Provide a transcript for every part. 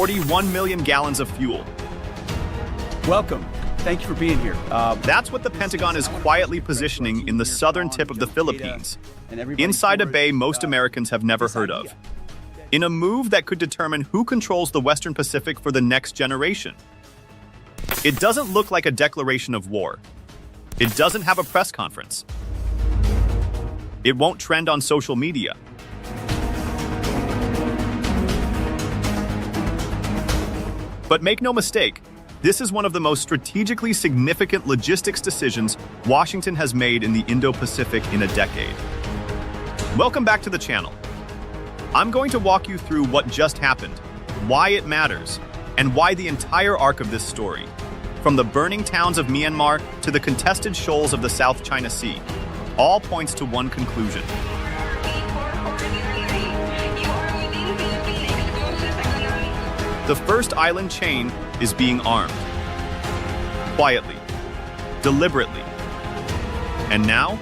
41 million gallons of fuel. Welcome. Thank you for being here. That's what the Pentagon is quietly positioning in the southern tip of the Philippines, inside a bay most Americans have never heard of, in a move that could determine who controls the Western Pacific for the next generation. It doesn't look like a declaration of war. It doesn't have a press conference. It won't trend on social media. But make no mistake, this is one of the most strategically significant logistics decisions Washington has made in the Indo-Pacific in a decade. Welcome back to the channel. I'm going to walk you through what just happened, why it matters, and why the entire arc of this story, from the burning towns of Myanmar to the contested shoals of the South China Sea, all points to one conclusion. The first island chain is being armed. Quietly, deliberately, and now,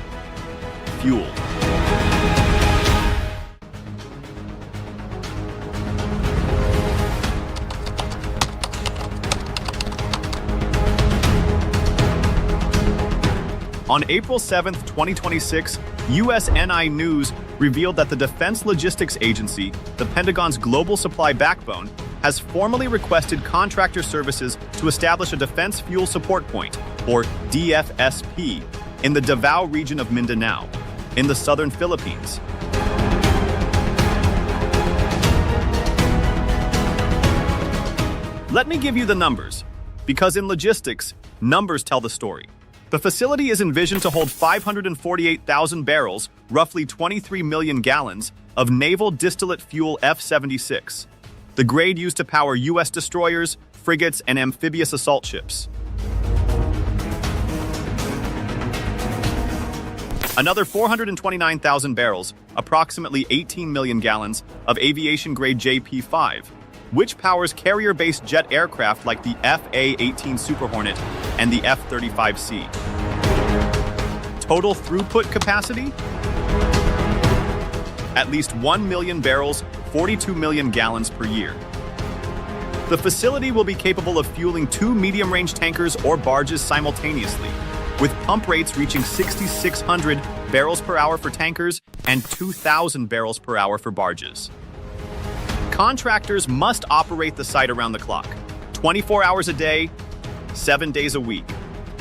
fuel. On April 7, 2026, USNI News revealed that the Defense Logistics Agency, the Pentagon's global supply backbone, has formally requested contractor services to establish a Defense Fuel Support Point, or DFSP, in the Davao region of Mindanao, in the southern Philippines. Let me give you the numbers, because in logistics, numbers tell the story. The facility is envisioned to hold 548,000 barrels, roughly 23 million gallons, of naval distillate fuel F-76, the grade used to power U.S. destroyers, frigates, and amphibious assault ships. Another 429,000 barrels, approximately 18 million gallons, of aviation-grade JP-5, which powers carrier-based jet aircraft like the F/A-18 Super Hornet and the F-35C. Total throughput capacity? At least 1 million barrels, 42 million gallons per year. The facility will be capable of fueling 2 medium-range tankers or barges simultaneously, with pump rates reaching 6,600 barrels per hour for tankers and 2,000 barrels per hour for barges. Contractors must operate the site around the clock, 24 hours a day, 7 days a week.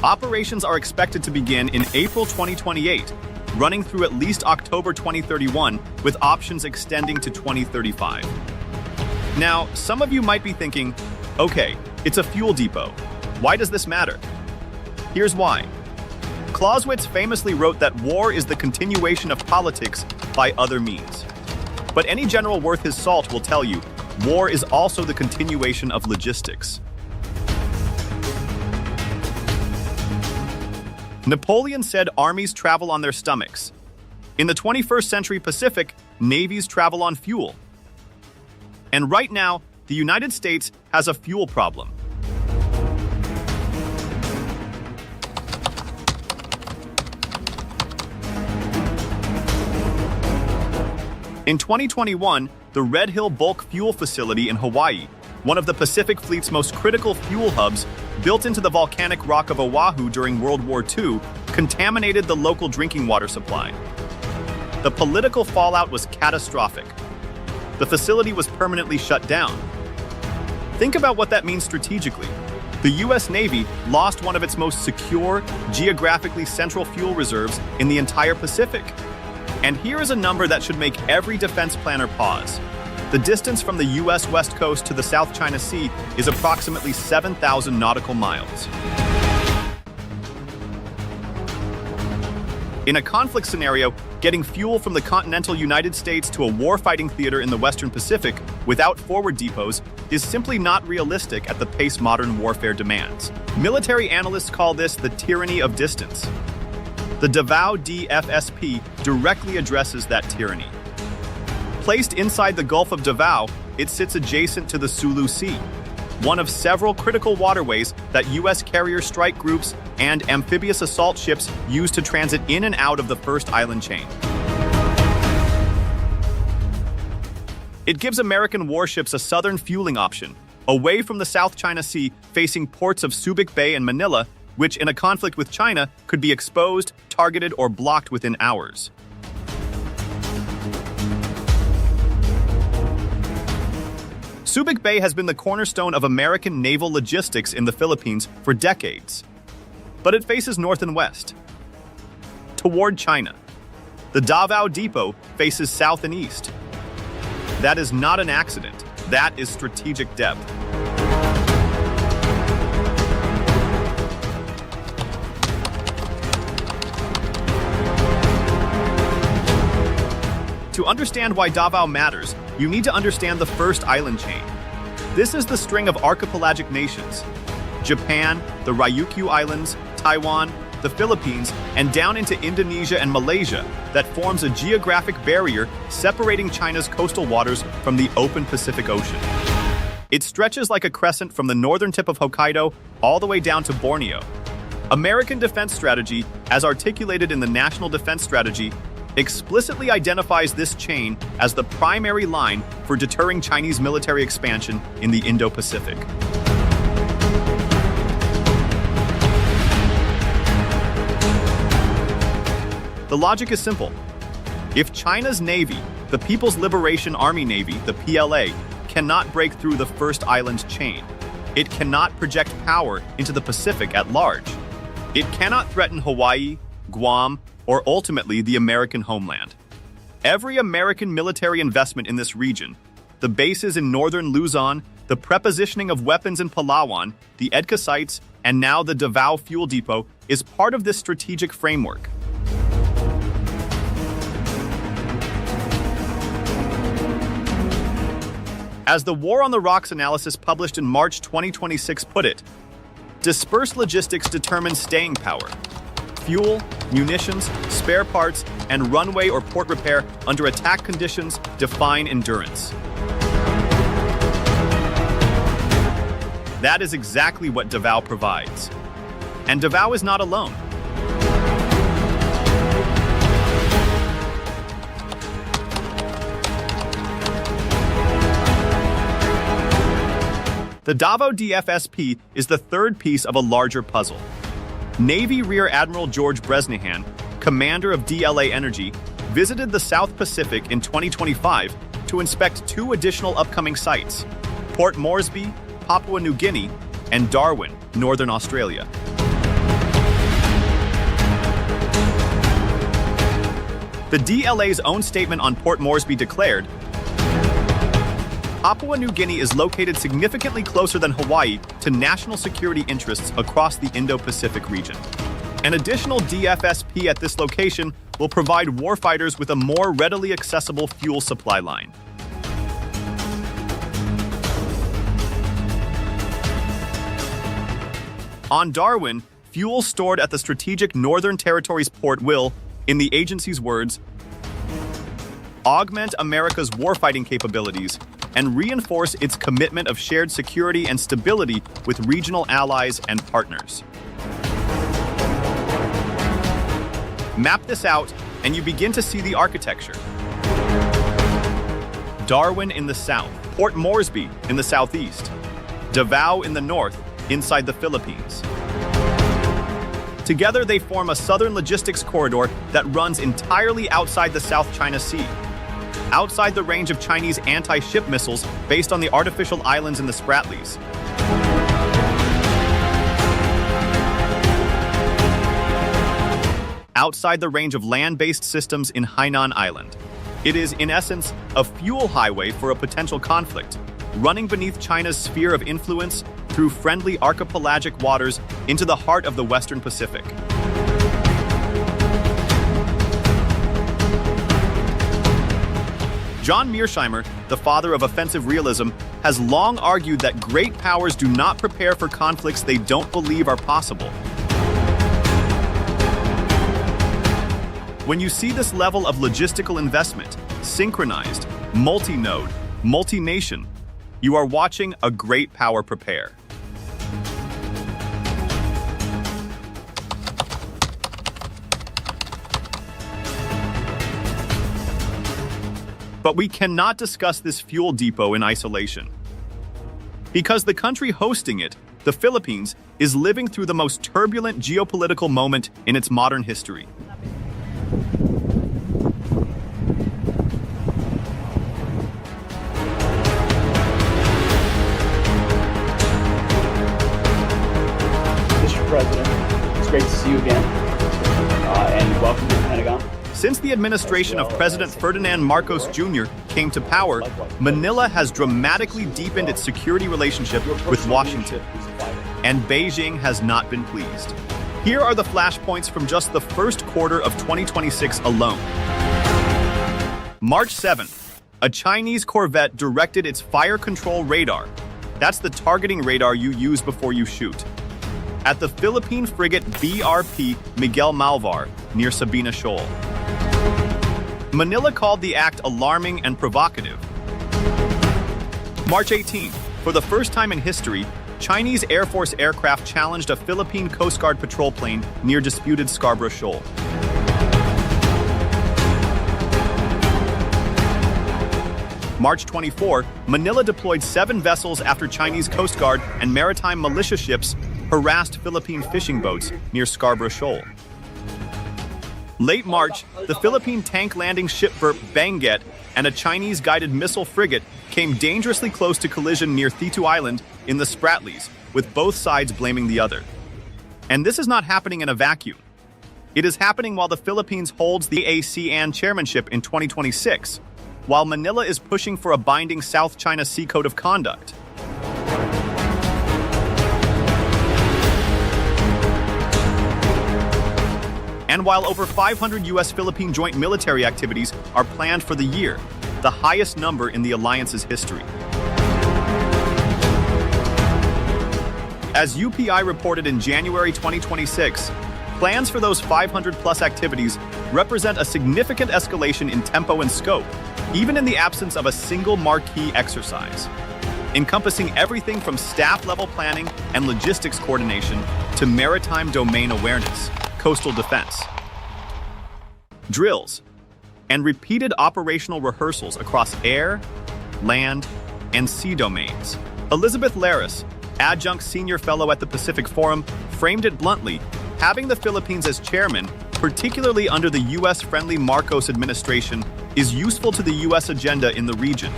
Operations are expected to begin in April 2028, running through at least October 2031, with options extending to 2035. Now, some of you might be thinking, okay, it's a fuel depot. Why does this matter? Here's why. Clausewitz famously wrote that war is the continuation of politics by other means. But any general worth his salt will tell you, war is also the continuation of logistics. Napoleon said armies travel on their stomachs. In the 21st century Pacific, navies travel on fuel. And right now, the United States has a fuel problem. In 2021, the Red Hill Bulk Fuel Facility in Hawaii, one of the Pacific Fleet's most critical fuel hubs, built into the volcanic rock of Oahu during World War II, contaminated the local drinking water supply. The political fallout was catastrophic. The facility was permanently shut down. Think about what that means strategically. The U.S. Navy lost one of its most secure, geographically central fuel reserves in the entire Pacific. And here is a number that should make every defense planner pause. The distance from the U.S. West Coast to the South China Sea is approximately 7,000 nautical miles. In a conflict scenario, getting fuel from the continental United States to a warfighting theater in the Western Pacific without forward depots is simply not realistic at the pace modern warfare demands. Military analysts call this the tyranny of distance. The Davao DFSP directly addresses that tyranny. Placed inside the Gulf of Davao, it sits adjacent to the Sulu Sea, one of several critical waterways that U.S. carrier strike groups and amphibious assault ships use to transit in and out of the first island chain. It gives American warships a southern fueling option, away from the South China Sea, facing ports of Subic Bay and Manila, which in a conflict with China could be exposed, targeted, or blocked within hours. Subic Bay has been the cornerstone of American naval logistics in the Philippines for decades, but it faces north and west, toward China. The Davao Depot faces south and east. That is not an accident. That is strategic depth. To understand why Davao matters, you need to understand the first island chain. This is the string of archipelagic nations: Japan, the Ryukyu Islands, Taiwan, the Philippines, and down into Indonesia and Malaysia that forms a geographic barrier separating China's coastal waters from the open Pacific Ocean. It stretches like a crescent from the northern tip of Hokkaido all the way down to Borneo. American defense strategy, as articulated in the National Defense Strategy, explicitly identifies this chain as the primary line for deterring Chinese military expansion in the Indo-Pacific. The logic is simple. If China's Navy, the People's Liberation Army Navy, the PLA, cannot break through the first island chain, it cannot project power into the Pacific at large. It cannot threaten Hawaii, Guam, or ultimately the American homeland. Every American military investment in this region, the bases in northern Luzon, the prepositioning of weapons in Palawan, the EDCA sites, and now the Davao Fuel Depot, is part of this strategic framework. As the War on the Rocks analysis published in March 2026 put it, dispersed logistics determines staying power. Fuel, munitions, spare parts, and runway or port repair under attack conditions define endurance. That is exactly what Davao provides. And Davao is not alone. The Davao DFSP is the third piece of a larger puzzle. Navy Rear Admiral George Bresnahan, commander of DLA Energy, visited the South Pacific in 2025 to inspect two additional upcoming sites: Port Moresby, Papua New Guinea, and Darwin, Northern Australia. The DLA's own statement on Port Moresby declared, Papua New Guinea is located significantly closer than Hawaii to national security interests across the Indo-Pacific region. An additional DFSP at this location will provide warfighters with a more readily accessible fuel supply line. On Darwin, fuel stored at the strategic Northern Territories port will, in the agency's words, augment America's warfighting capabilities and reinforce its commitment of shared security and stability with regional allies and partners. Map this out, and you begin to see the architecture. Darwin in the south, Port Moresby in the southeast, Davao in the north, inside the Philippines. Together, they form a southern logistics corridor that runs entirely outside the South China Sea, outside the range of Chinese anti-ship missiles based on the artificial islands in the Spratlys. Outside the range of land-based systems in Hainan Island. It is, in essence, a fuel highway for a potential conflict, running beneath China's sphere of influence through friendly archipelagic waters into the heart of the Western Pacific. John Mearsheimer, the father of offensive realism, has long argued that great powers do not prepare for conflicts they don't believe are possible. When you see this level of logistical investment, synchronized, multi-node, multi-nation, you are watching a great power prepare. But we cannot discuss this fuel depot in isolation. Because the country hosting it, the Philippines, is living through the most turbulent geopolitical moment in its modern history. Mr. President, it's great to see you again, and welcome to the Pentagon. Since the administration of President Ferdinand Marcos Jr. came to power, Manila has dramatically deepened its security relationship with Washington, and Beijing has not been pleased. Here are the flashpoints from just the first quarter of 2026 alone. March 7th, a Chinese corvette directed its fire control radar, that's the targeting radar you use before you shoot, at the Philippine frigate BRP Miguel Malvar near Sabina Shoal. Manila called the act alarming and provocative. March 18th, for the first time in history, Chinese Air Force aircraft challenged a Philippine Coast Guard patrol plane near disputed Scarborough Shoal. March 24, Manila deployed 7 vessels after Chinese Coast Guard and maritime militia ships harassed Philippine fishing boats near Scarborough Shoal. Late March, the Philippine tank landing ship Benguet and a Chinese guided missile frigate came dangerously close to collision near Thitu Island in the Spratlys, with both sides blaming the other. And this is not happening in a vacuum. It is happening while the Philippines holds the ASEAN chairmanship in 2026, while Manila is pushing for a binding South China Sea Code of Conduct. And while over 500 U.S.-Philippine joint military activities are planned for the year, the highest number in the alliance's history. As UPI reported in January 2026, plans for those 500-plus activities represent a significant escalation in tempo and scope, even in the absence of a single marquee exercise, encompassing everything from staff-level planning and logistics coordination to maritime domain awareness, coastal defense, drills, and repeated operational rehearsals across air, land, and sea domains. Elizabeth Laris, adjunct senior fellow at the Pacific Forum, framed it bluntly: having the Philippines as chairman, particularly under the U.S.-friendly Marcos administration, is useful to the U.S. agenda in the region.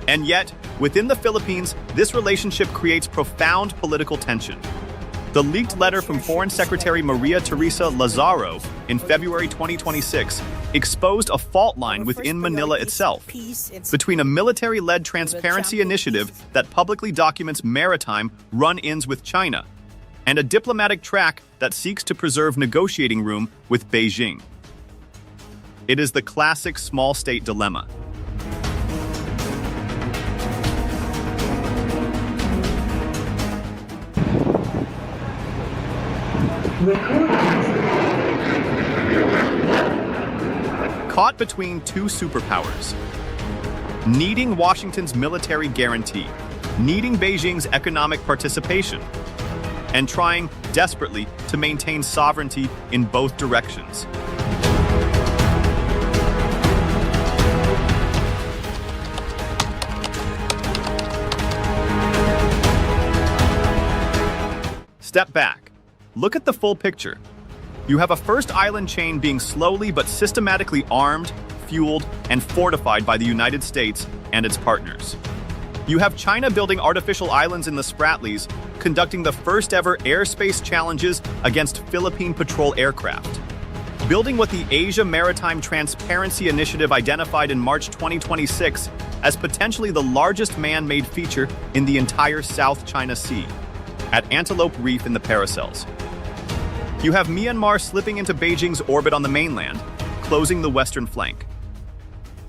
And yet, within the Philippines, this relationship creates profound political tension. The leaked letter from Foreign Secretary Maria Teresa Lazaro in February 2026 exposed a fault line within Manila itself, between a military-led transparency initiative that publicly documents maritime run-ins with China, and a diplomatic track that seeks to preserve negotiating room with Beijing. It is the classic small state dilemma. Caught between two superpowers, needing Washington's military guarantee, needing Beijing's economic participation, and trying desperately to maintain sovereignty in both directions. Step back. Look at the full picture. You have a first island chain being slowly but systematically armed, fueled, and fortified by the United States and its partners. You have China building artificial islands in the Spratlys, conducting the first-ever airspace challenges against Philippine patrol aircraft. Building what the Asia Maritime Transparency Initiative identified in March 2026 as potentially the largest man-made feature in the entire South China Sea, at Antelope Reef in the Paracels. You have Myanmar slipping into Beijing's orbit on the mainland, closing the western flank.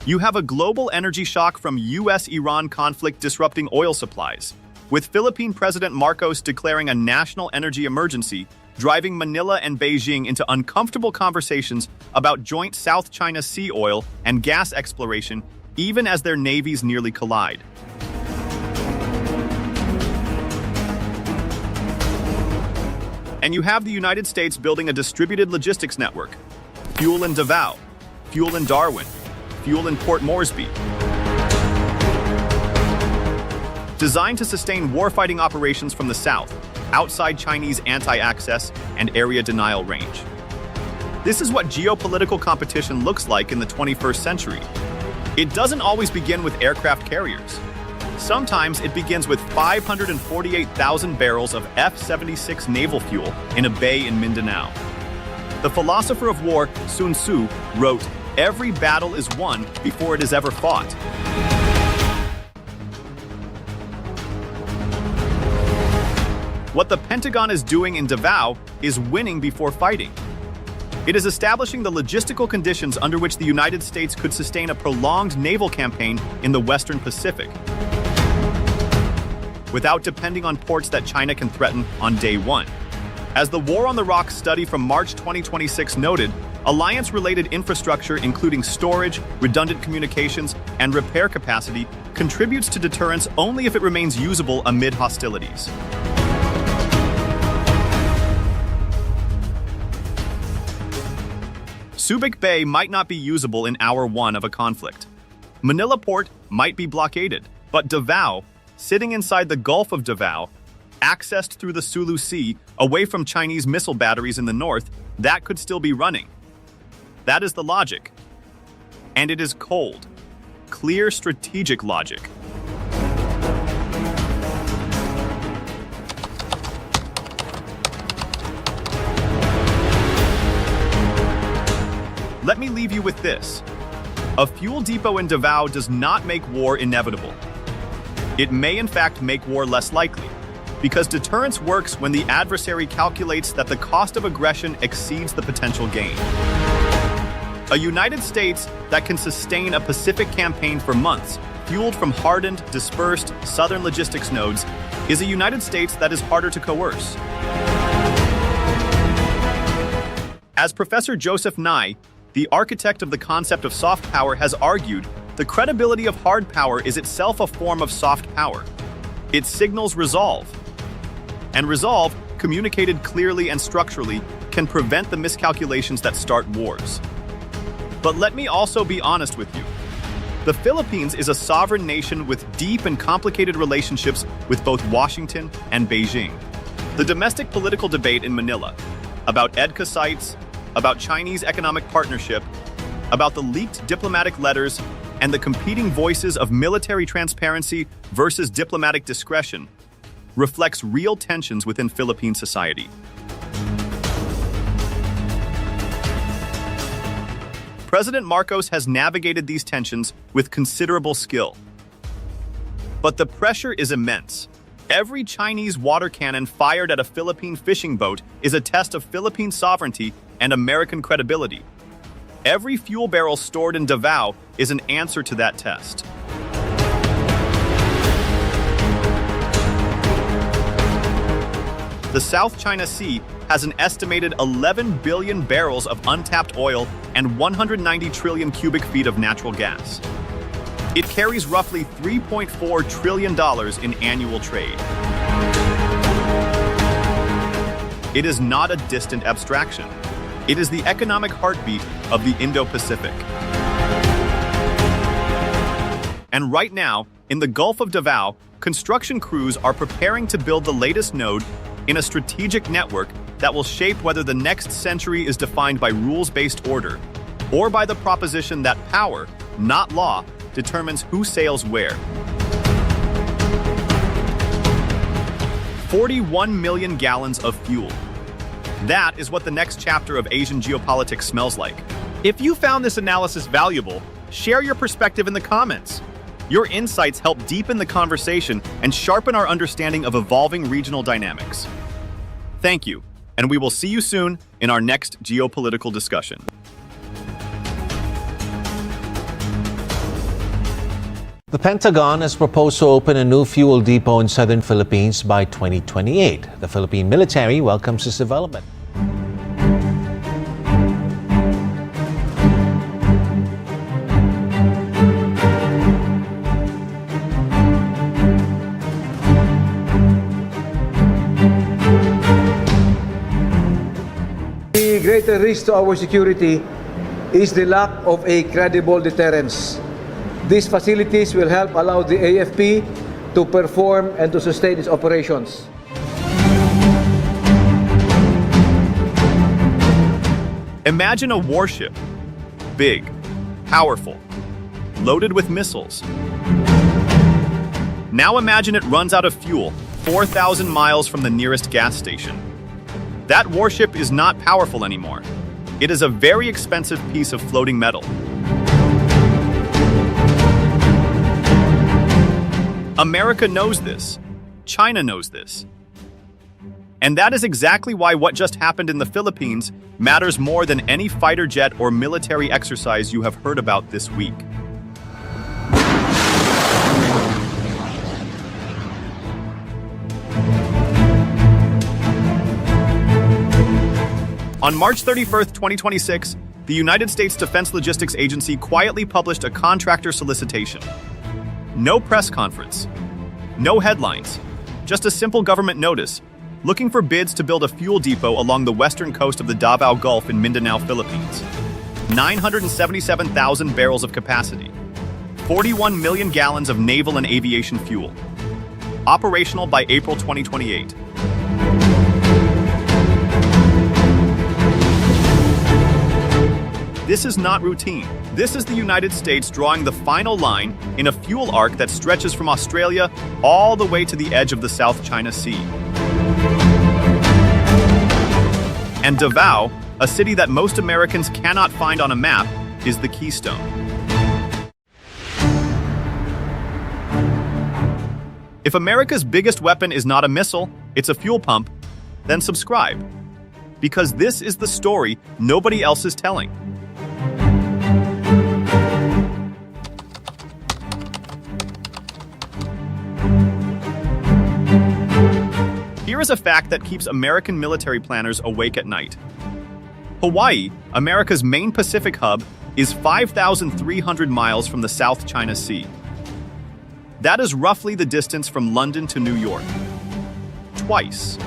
You have a global energy shock from U.S.-Iran conflict disrupting oil supplies, with Philippine President Marcos declaring a national energy emergency, driving Manila and Beijing into uncomfortable conversations about joint South China Sea oil and gas exploration, even as their navies nearly collide. And you have the United States building a distributed logistics network. Fuel in Davao, fuel in Darwin, fuel in Port Moresby. Designed to sustain warfighting operations from the south, outside Chinese anti-access and area denial range. This is what geopolitical competition looks like in the 21st century. It doesn't always begin with aircraft carriers. Sometimes it begins with 548,000 barrels of F-76 naval fuel in a bay in Mindanao. The philosopher of war, Sun Tzu, wrote, "Every battle is won before it is ever fought." What the Pentagon is doing in Davao is winning before fighting. It is establishing the logistical conditions under which the United States could sustain a prolonged naval campaign in the Western Pacific, without depending on ports that China can threaten on day one. As the War on the Rocks study from March 2026 noted, alliance-related infrastructure including storage, redundant communications, and repair capacity contributes to deterrence only if it remains usable amid hostilities. Subic Bay might not be usable in hour one of a conflict. Manila Port might be blockaded, but Davao, sitting inside the Gulf of Davao, accessed through the Sulu Sea, away from Chinese missile batteries in the north, that could still be running. That is the logic. And it is cold, clear strategic logic. Let me leave you with this. A fuel depot in Davao does not make war inevitable. It may in fact make war less likely, because deterrence works when the adversary calculates that the cost of aggression exceeds the potential gain. A United States that can sustain a Pacific campaign for months, fueled from hardened, dispersed southern logistics nodes, is a United States that is harder to coerce. As Professor Joseph Nye, the architect of the concept of soft power, has argued, the credibility of hard power is itself a form of soft power. It signals resolve. And resolve, communicated clearly and structurally, can prevent the miscalculations that start wars. But let me also be honest with you. The Philippines is a sovereign nation with deep and complicated relationships with both Washington and Beijing. The domestic political debate in Manila about EDCA sites, about Chinese economic partnership, about the leaked diplomatic letters, and the competing voices of military transparency versus diplomatic discretion reflects real tensions within Philippine society. President Marcos has navigated these tensions with considerable skill. But the pressure is immense. Every Chinese water cannon fired at a Philippine fishing boat is a test of Philippine sovereignty and American credibility. Every fuel barrel stored in Davao is an answer to that test. The South China Sea has an estimated 11 billion barrels of untapped oil and 190 trillion cubic feet of natural gas. It carries roughly $3.4 trillion in annual trade. It is not a distant abstraction. It is the economic heartbeat of the Indo-Pacific. And right now, in the Gulf of Davao, construction crews are preparing to build the latest node in a strategic network that will shape whether the next century is defined by rules-based order or by the proposition that power, not law, determines who sails where. 41 million gallons of fuel. That is what the next chapter of Asian geopolitics smells like. If you found this analysis valuable, share your perspective in the comments. Your insights help deepen the conversation and sharpen our understanding of evolving regional dynamics. Thank you, and we will see you soon in our next geopolitical discussion. The Pentagon has proposed to open a new fuel depot in southern Philippines by 2028. The Philippine military welcomes this development. The greater risk to our security is the lack of a credible deterrence. These facilities will help allow the AFP to perform and to sustain its operations. Imagine a warship, big, powerful, loaded with missiles. Now imagine it runs out of fuel 4,000 miles from the nearest gas station. That warship is not powerful anymore. It is a very expensive piece of floating metal. America knows this. China knows this. And that is exactly why what just happened in the Philippines matters more than any fighter jet or military exercise you have heard about this week. On March 31st, 2026, the United States Defense Logistics Agency quietly published a contractor solicitation. No press conference, no headlines, just a simple government notice looking for bids to build a fuel depot along the western coast of the Davao Gulf in Mindanao, Philippines. 977,000 barrels of capacity, 41 million gallons of naval and aviation fuel. Operational by April 2028. This is not routine. This is the United States drawing the final line in a fuel arc that stretches from Australia all the way to the edge of the South China Sea. And Davao, a city that most Americans cannot find on a map, is the keystone. If America's biggest weapon is not a missile, it's a fuel pump, then subscribe. Because this is the story nobody else is telling. Here is a fact that keeps American military planners awake at night. Hawaii, America's main Pacific hub, is 5,300 miles from the South China Sea. That is roughly the distance from London to New York. Twice.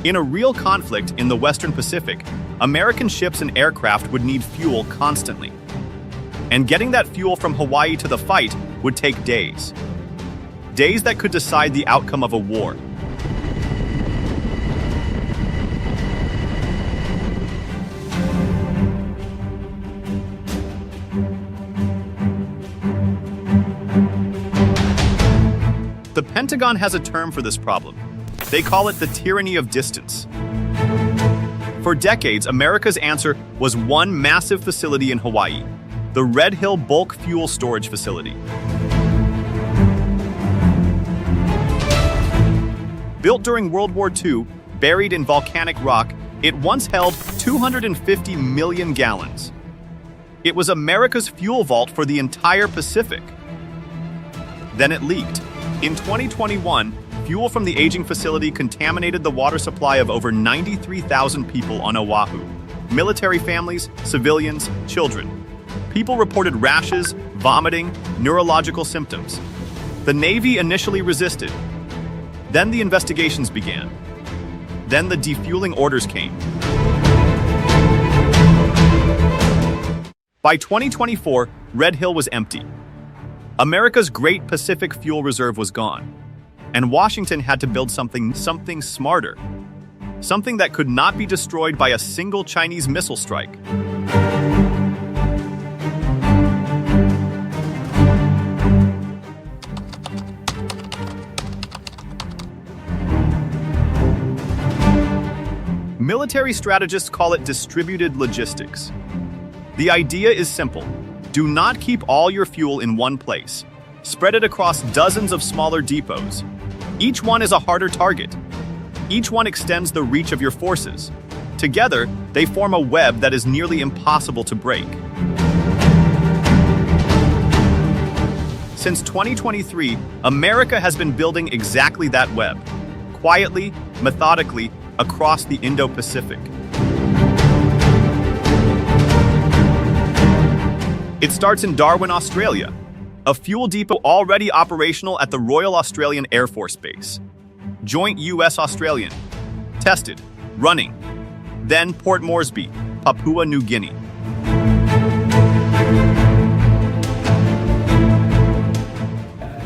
In a real conflict in the Western Pacific, American ships and aircraft would need fuel constantly. And getting that fuel from Hawaii to the fight would take days. Days that could decide the outcome of a war. The Pentagon has a term for this problem. They call it the tyranny of distance. For decades, America's answer was one massive facility in Hawaii, the Red Hill Bulk Fuel Storage Facility. Built during World War II, buried in volcanic rock, it once held 250 million gallons. It was America's fuel vault for the entire Pacific. Then it leaked. In 2021, fuel from the aging facility contaminated the water supply of over 93,000 people on Oahu. Military families, civilians, children. People reported rashes, vomiting, neurological symptoms. The Navy initially resisted. Then the investigations began. Then the defueling orders came. By 2024, Red Hill was empty. America's great Pacific fuel reserve was gone. And Washington had to build something smarter. Something that could not be destroyed by a single Chinese missile strike. Military strategists call it distributed logistics. The idea is simple. Do not keep all your fuel in one place. Spread it across dozens of smaller depots. Each one is a harder target. Each one extends the reach of your forces. Together, they form a web that is nearly impossible to break. Since 2023, America has been building exactly that web, quietly, methodically, across the Indo-Pacific. It starts in Darwin, Australia, a fuel depot already operational at the Royal Australian Air Force Base. Joint US-Australian. Tested. Running. Then Port Moresby, Papua New Guinea.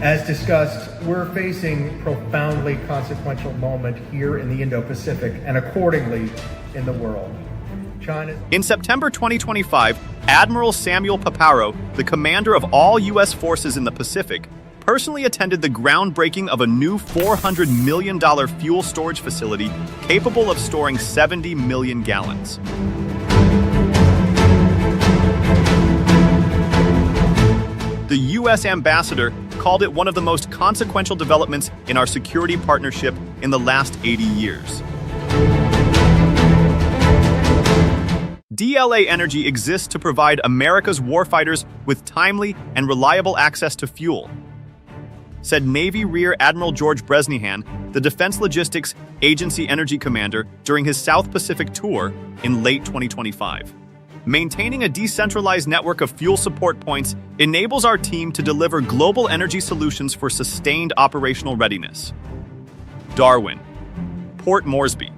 As discussed, we're facing a profoundly consequential moment here in the Indo-Pacific and accordingly in the world. China. In September 2025, Admiral Samuel Paparo, the commander of all U.S. forces in the Pacific, personally attended the groundbreaking of a new $400 million fuel storage facility capable of storing 70 million gallons. The U.S. ambassador called it one of the most consequential developments in our security partnership in the last 80 years. DLA Energy exists to provide America's warfighters with timely and reliable access to fuel, said Navy Rear Admiral George Bresnahan, the Defense Logistics Agency Energy Commander, during his South Pacific tour in late 2025. Maintaining a decentralized network of fuel support points enables our team to deliver global energy solutions for sustained operational readiness. Darwin, Port Moresby,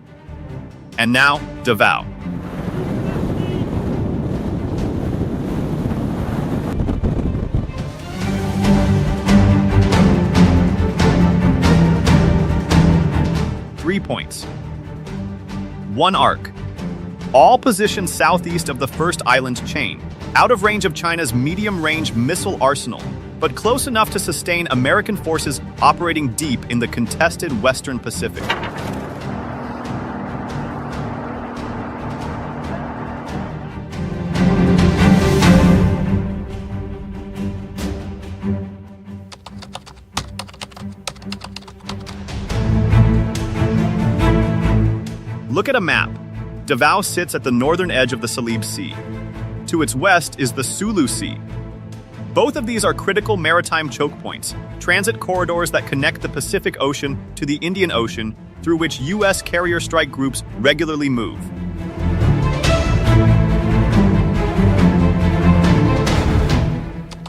and now Davao. Points. 1 arc. All positioned southeast of the first island chain, out of range of China's medium-range missile arsenal, but close enough to sustain American forces operating deep in the contested Western Pacific. Look at a map. Davao sits at the northern edge of the Salib Sea. To its west is the Sulu Sea. Both of these are critical maritime choke points, transit corridors that connect the Pacific Ocean to the Indian Ocean, through which U.S. carrier strike groups regularly move.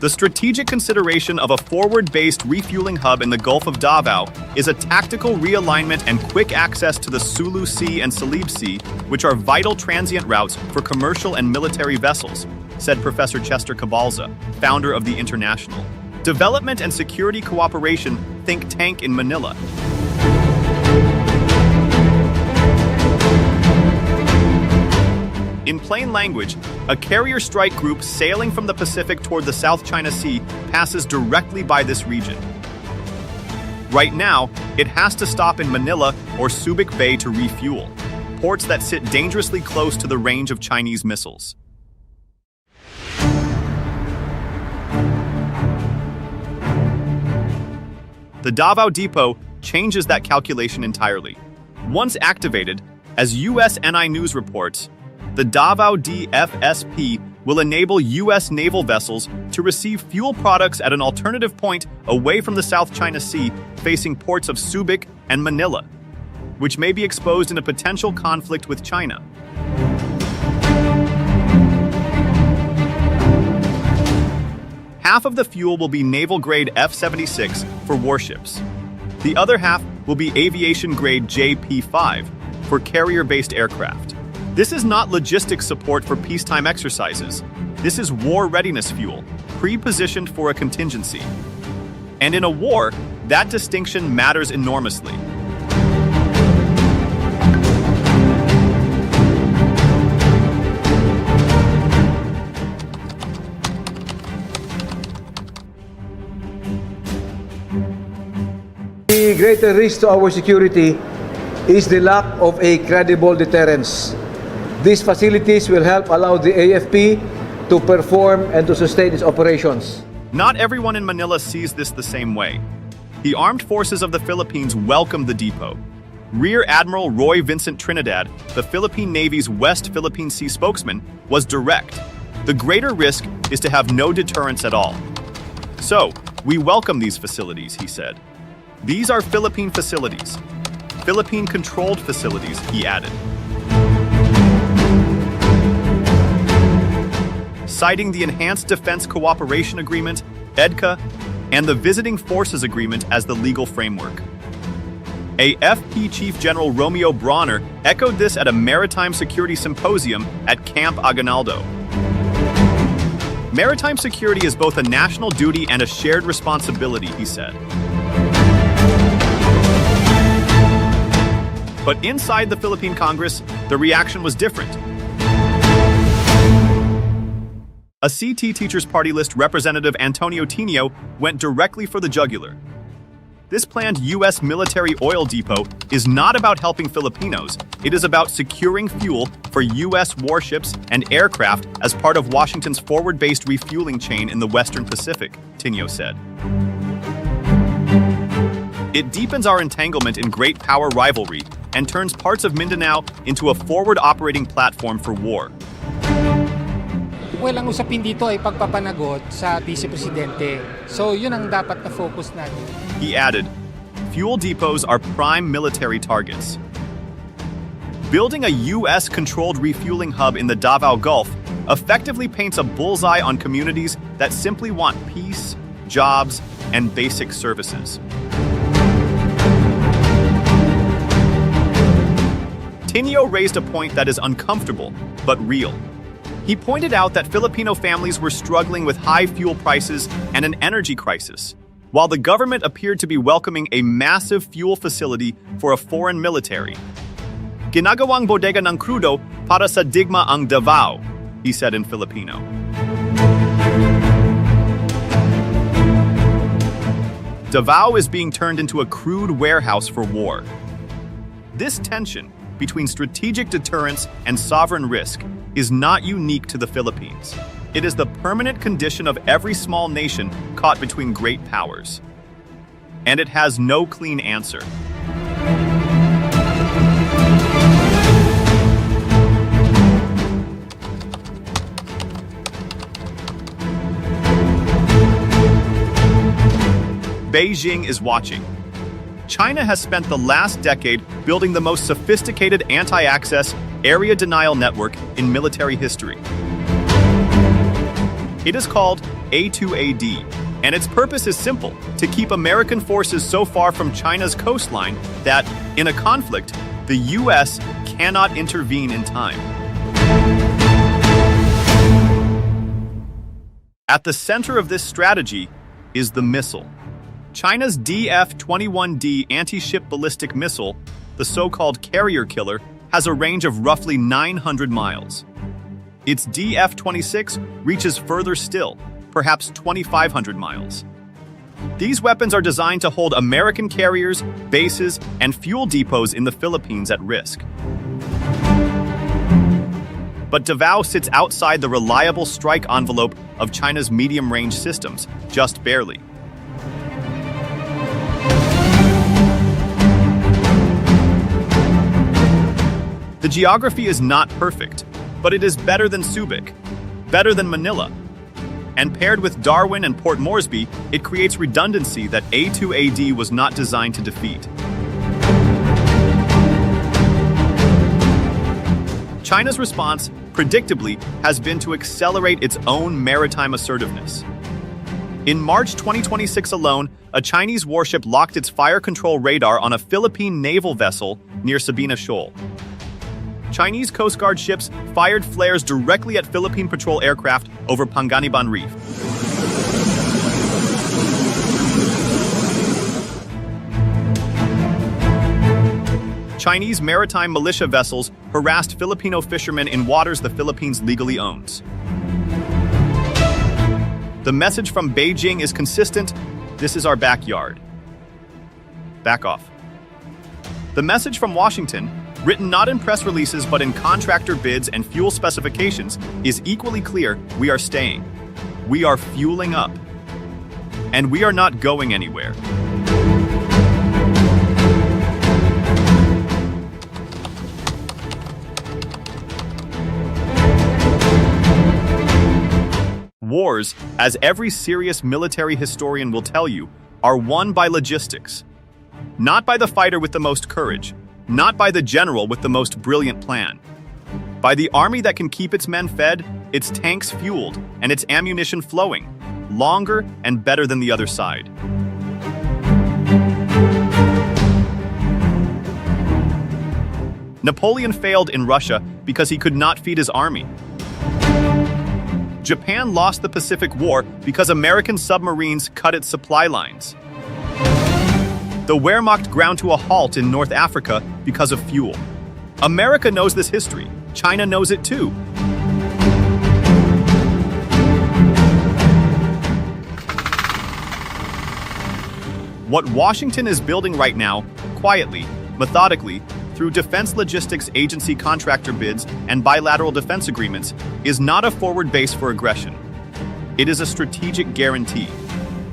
The strategic consideration of a forward-based refueling hub in the Gulf of Davao is a tactical realignment and quick access to the Sulu Sea and Salib Sea, which are vital transient routes for commercial and military vessels, said Professor Chester Cabalza, founder of the International Development and Security Cooperation think tank in Manila. In plain language, a carrier strike group sailing from the Pacific toward the South China Sea passes directly by this region. Right now, it has to stop in Manila or Subic Bay to refuel, ports that sit dangerously close to the range of Chinese missiles. The Davao Depot changes that calculation entirely. Once activated, as USNI News reports, the Davao DFSP will enable U.S. naval vessels to receive fuel products at an alternative point away from the South China Sea facing ports of Subic and Manila, which may be exposed in a potential conflict with China. Half of the fuel will be naval-grade F-76 for warships. The other half will be aviation-grade JP-5 for carrier-based aircraft. This is not logistics support for peacetime exercises. This is war readiness fuel, pre-positioned for a contingency. And in a war, that distinction matters enormously. The greater risk to our security is the lack of a credible deterrence. These facilities will help allow the AFP to perform and to sustain its operations. Not everyone in Manila sees this the same way. The Armed Forces of the Philippines welcomed the depot. Rear Admiral Roy Vincent Trinidad, the Philippine Navy's West Philippine Sea spokesman, was direct. The greater risk is to have no deterrence at all. So, we welcome these facilities, he said. These are Philippine facilities. Philippine-controlled facilities, he added. Citing the Enhanced Defense Cooperation Agreement, EDCA, and the Visiting Forces Agreement as the legal framework. AFP Chief General Romeo Bronner echoed this at a maritime security symposium at Camp Aguinaldo. Maritime security is both a national duty and a shared responsibility, he said. But inside the Philippine Congress, the reaction was different. A CT Teachers Party List representative Antonio Tino went directly for the jugular. This planned U.S. military oil depot is not about helping Filipinos. It is about securing fuel for U.S. warships and aircraft as part of Washington's forward-based refueling chain in the Western Pacific, Tino said. It deepens our entanglement in great power rivalry and turns parts of Mindanao into a forward operating platform for war. Well, ang usapin dito ay pagpapanagot sa Vice Presidente. So, yun ang dapat na focus natin. He added, fuel depots are prime military targets. Building a U.S.-controlled refueling hub in the Davao Gulf effectively paints a bullseye on communities that simply want peace, jobs, and basic services. Tino raised a point that is uncomfortable, but real. He pointed out that Filipino families were struggling with high fuel prices and an energy crisis, while the government appeared to be welcoming a massive fuel facility for a foreign military. Ginagawang bodega ng crudo para sa digma ang Davao, he said in Filipino. Davao is being turned into a crude warehouse for war. This tension between strategic deterrence and sovereign risk is not unique to the Philippines. It is the permanent condition of every small nation caught between great powers. And it has no clean answer. Beijing is watching. China has spent the last decade building the most sophisticated anti-access area denial network in military history. It is called A2AD, and its purpose is simple: to keep American forces so far from China's coastline that, in a conflict, the U.S. cannot intervene in time. At the center of this strategy is the missile. China's DF-21D anti-ship ballistic missile, the so-called carrier killer, has a range of roughly 900 miles. Its DF-26 reaches further still, perhaps 2,500 miles. These weapons are designed to hold American carriers, bases, and fuel depots in the Philippines at risk. But Davao sits outside the reliable strike envelope of China's medium-range systems, just barely. The geography is not perfect, but it is better than Subic, better than Manila. And paired with Darwin and Port Moresby, it creates redundancy that A2AD was not designed to defeat. China's response, predictably, has been to accelerate its own maritime assertiveness. In March 2026 alone, a Chinese warship locked its fire control radar on a Philippine naval vessel near Sabina Shoal. Chinese Coast Guard ships fired flares directly at Philippine patrol aircraft over Panganiban Reef. Chinese maritime militia vessels harassed Filipino fishermen in waters the Philippines legally owns. The message from Beijing is consistent: this is our backyard. Back off. The message from Washington, written not in press releases but in contractor bids and fuel specifications, is equally clear: we are staying. We are fueling up. And we are not going anywhere. Wars, as every serious military historian will tell you, are won by logistics. Not by the fighter with the most courage, not by the general with the most brilliant plan. By the army that can keep its men fed, its tanks fueled, and its ammunition flowing, longer and better than the other side. Napoleon failed in Russia because he could not feed his army. Japan lost the Pacific War because American submarines cut its supply lines. The Wehrmacht ground to a halt in North Africa because of fuel. America knows this history. China knows it too. What Washington is building right now, quietly, methodically, through Defense Logistics Agency contractor bids and bilateral defense agreements, is not a forward base for aggression. It is a strategic guarantee.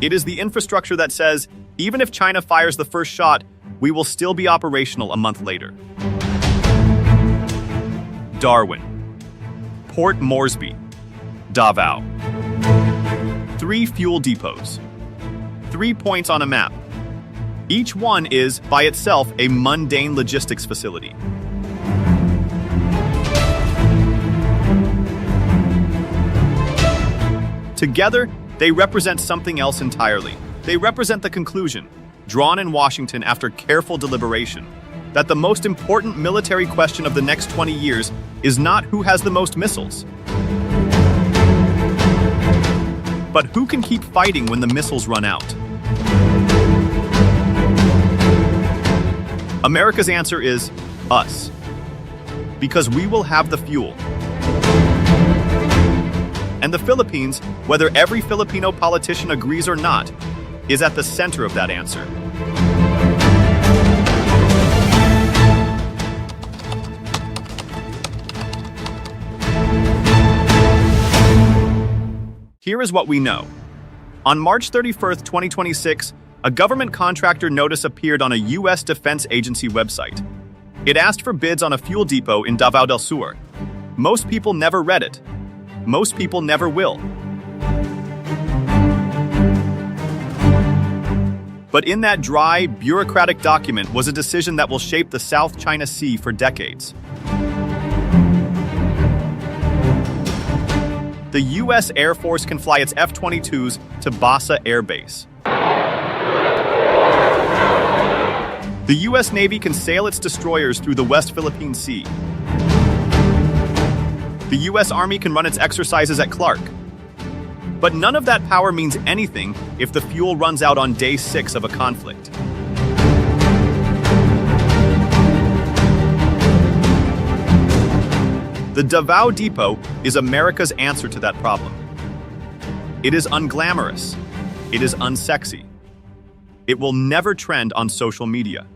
It is the infrastructure that says, even if China fires the first shot, we will still be operational a month later. Darwin, Port Moresby, Davao. 3 fuel depots. 3 points on a map. Each one is, by itself, a mundane logistics facility. Together, they represent something else entirely. They represent the conclusion, drawn in Washington after careful deliberation, that the most important military question of the next 20 years is not who has the most missiles, but who can keep fighting when the missiles run out. America's answer is us, because we will have the fuel. And the Philippines, whether every Filipino politician agrees or not, is at the center of that answer. Here is what we know. On March 31st, 2026, a government contractor notice appeared on a U.S. Defense Agency website. It asked for bids on a fuel depot in Davao del Sur. Most people never read it. Most people never will. But in that dry, bureaucratic document was a decision that will shape the South China Sea for decades. The U.S. Air Force can fly its F-22s to Basa Air Base. The U.S. Navy can sail its destroyers through the West Philippine Sea. The U.S. Army can run its exercises at Clark. But none of that power means anything if the fuel runs out on day 6 of a conflict. The Davao Depot is America's answer to that problem. It is unglamorous. It is unsexy. It will never trend on social media.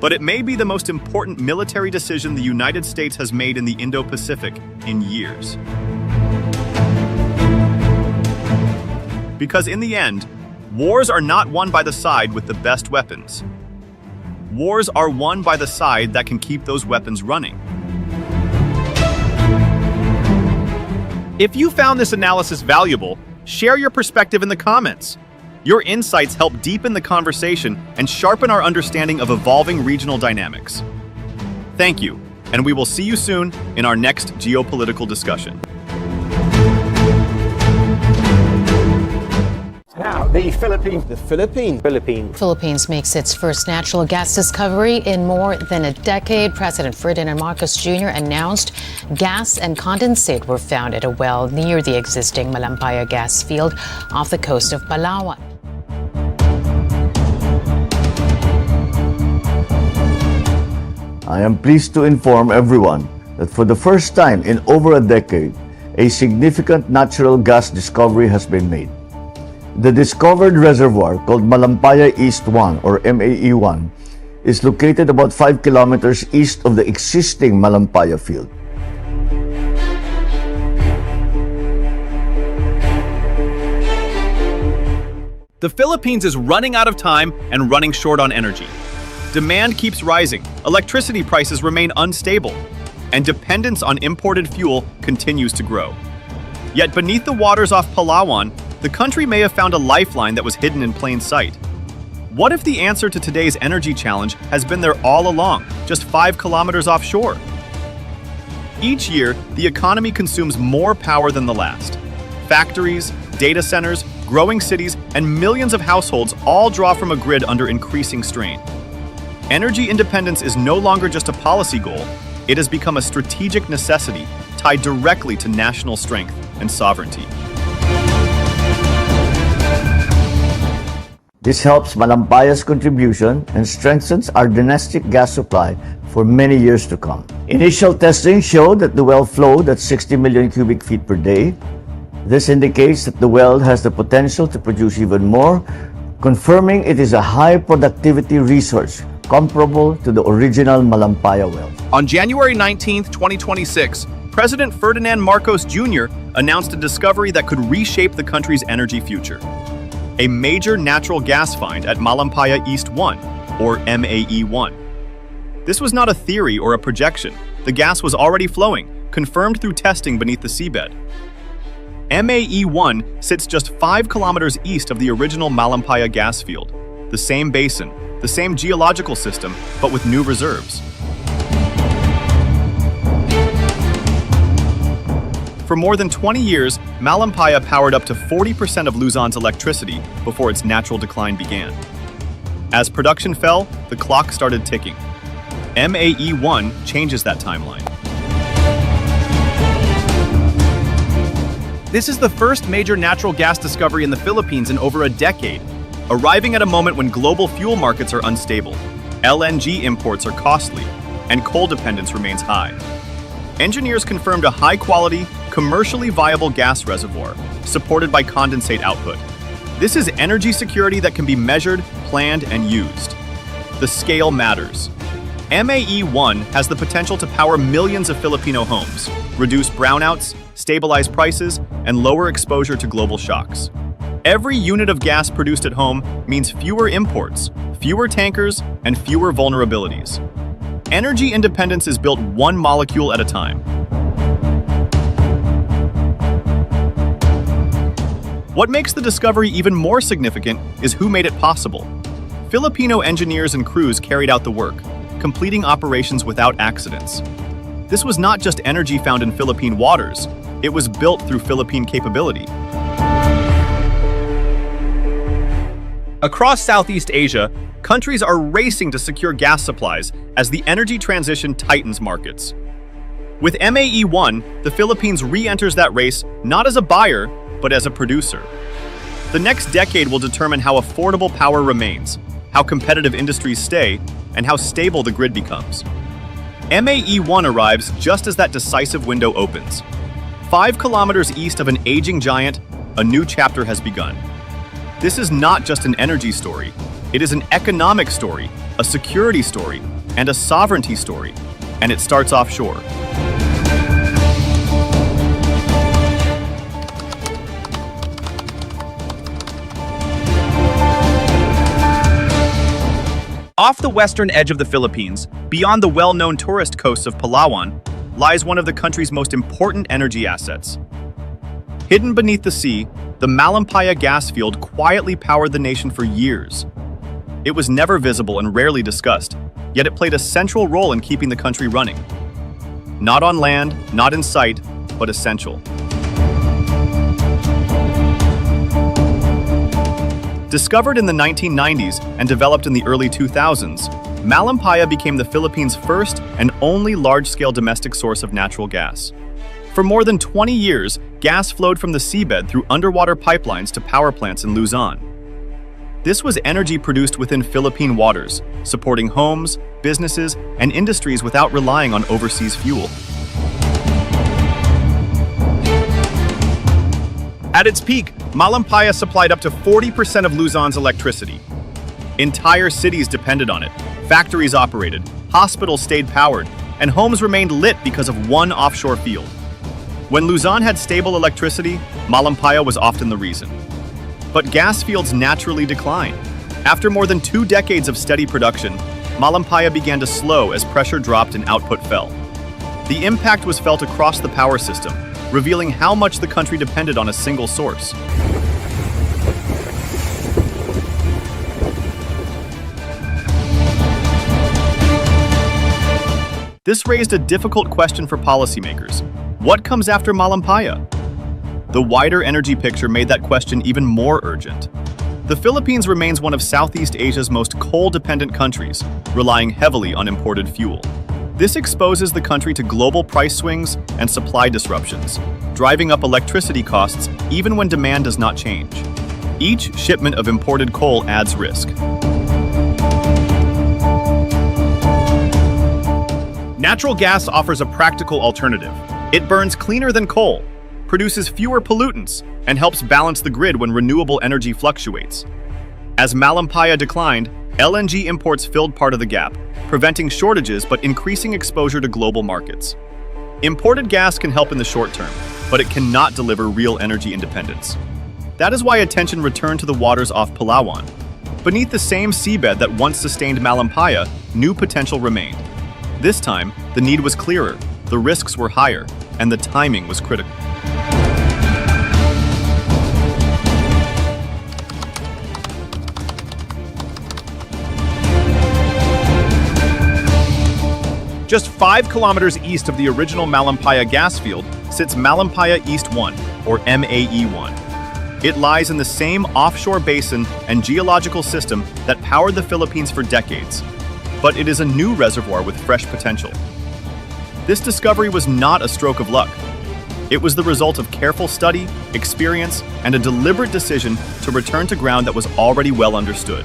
But it may be the most important military decision the United States has made in the Indo-Pacific in years. Because in the end, wars are not won by the side with the best weapons. Wars are won by the side that can keep those weapons running. If you found this analysis valuable, share your perspective in the comments. Your insights help deepen the conversation and sharpen our understanding of evolving regional dynamics. Thank you, and we will see you soon in our next geopolitical discussion. Now, the Philippines makes its first natural gas discovery in more than a decade. President Ferdinand Marcos Jr. announced gas and condensate were found at a well near the existing Malampaya gas field off the coast of Palawan. I am pleased to inform everyone that for the first time in over a decade, a significant natural gas discovery has been made. The discovered reservoir, called Malampaya East 1 or MAE-1, is located about 5 kilometers east of the existing Malampaya field. The Philippines is running out of time and running short on energy. Demand keeps rising, electricity prices remain unstable, and dependence on imported fuel continues to grow. Yet beneath the waters off Palawan, the country may have found a lifeline that was hidden in plain sight. What if the answer to today's energy challenge has been there all along, just 5 kilometers offshore? Each year, the economy consumes more power than the last. Factories, data centers, growing cities, and millions of households all draw from a grid under increasing strain. Energy independence is no longer just a policy goal, it has become a strategic necessity tied directly to national strength and sovereignty. This helps Malampaya's contribution and strengthens our domestic gas supply for many years to come. Initial testing showed that the well flowed at 60 million cubic feet per day. This indicates that the well has the potential to produce even more, confirming it is a high productivity resource comparable to the original Malampaya well. On January 19, 2026, President Ferdinand Marcos Jr. announced a discovery that could reshape the country's energy future. A major natural gas find at Malampaya East 1, or MAE-1. This was not a theory or a projection. The gas was already flowing, confirmed through testing beneath the seabed. MAE-1 sits just 5 kilometers east of the original Malampaya gas field. The same basin, the same geological system, but with new reserves. For more than 20 years, Malampaya powered up to 40% of Luzon's electricity before its natural decline began. As production fell, the clock started ticking. MAE-1 changes that timeline. This is the first major natural gas discovery in the Philippines in over a decade, arriving at a moment when global fuel markets are unstable, LNG imports are costly, and coal dependence remains high. Engineers confirmed a high-quality, commercially viable gas reservoir, supported by condensate output. This is energy security that can be measured, planned, and used. The scale matters. MAE-1 has the potential to power millions of Filipino homes, reduce brownouts, stabilize prices, and lower exposure to global shocks. Every unit of gas produced at home means fewer imports, fewer tankers, and fewer vulnerabilities. Energy independence is built one molecule at a time. What makes the discovery even more significant is who made it possible. Filipino engineers and crews carried out the work, completing operations without accidents. This was not just energy found in Philippine waters, it was built through Philippine capability. Across Southeast Asia, countries are racing to secure gas supplies as the energy transition tightens markets. With MAE-1, the Philippines re-enters that race not as a buyer, but as a producer. The next decade will determine how affordable power remains, how competitive industries stay, and how stable the grid becomes. MAE-1 arrives just as that decisive window opens. 5 kilometers east of an aging giant, a new chapter has begun. This is not just an energy story. It is an economic story, a security story, and a sovereignty story. And it starts offshore. Off the western edge of the Philippines, beyond the well-known tourist coasts of Palawan, lies one of the country's most important energy assets. Hidden beneath the sea, the Malampaya gas field quietly powered the nation for years. It was never visible and rarely discussed, yet it played a central role in keeping the country running. Not on land, not in sight, but essential. Discovered in the 1990s and developed in the early 2000s, Malampaya became the Philippines' first and only large-scale domestic source of natural gas. For more than 20 years, gas flowed from the seabed through underwater pipelines to power plants in Luzon. This was energy produced within Philippine waters, supporting homes, businesses, and industries without relying on overseas fuel. At its peak, Malampaya supplied up to 40% of Luzon's electricity. Entire cities depended on it, factories operated, hospitals stayed powered, and homes remained lit because of one offshore field. When Luzon had stable electricity, Malampaya was often the reason. But gas fields naturally decline. After more than 2 decades of steady production, Malampaya began to slow as pressure dropped and output fell. The impact was felt across the power system, revealing how much the country depended on a single source. This raised a difficult question for policymakers. What comes after Malampaya? The wider energy picture made that question even more urgent. The Philippines remains one of Southeast Asia's most coal-dependent countries, relying heavily on imported fuel. This exposes the country to global price swings and supply disruptions, driving up electricity costs even when demand does not change. Each shipment of imported coal adds risk. Natural gas offers a practical alternative. It burns cleaner than coal, produces fewer pollutants, and helps balance the grid when renewable energy fluctuates. As Malampaya declined, LNG imports filled part of the gap, preventing shortages but increasing exposure to global markets. Imported gas can help in the short term, but it cannot deliver real energy independence. That is why attention returned to the waters off Palawan. Beneath the same seabed that once sustained Malampaya, new potential remained. This time, the need was clearer, the risks were higher, and the timing was critical. Just 5 kilometers east of the original Malampaya gas field sits Malampaya East 1, or MAE-1. It lies in the same offshore basin and geological system that powered the Philippines for decades, but it is a new reservoir with fresh potential. This discovery was not a stroke of luck. It was the result of careful study, experience, and a deliberate decision to return to ground that was already well understood.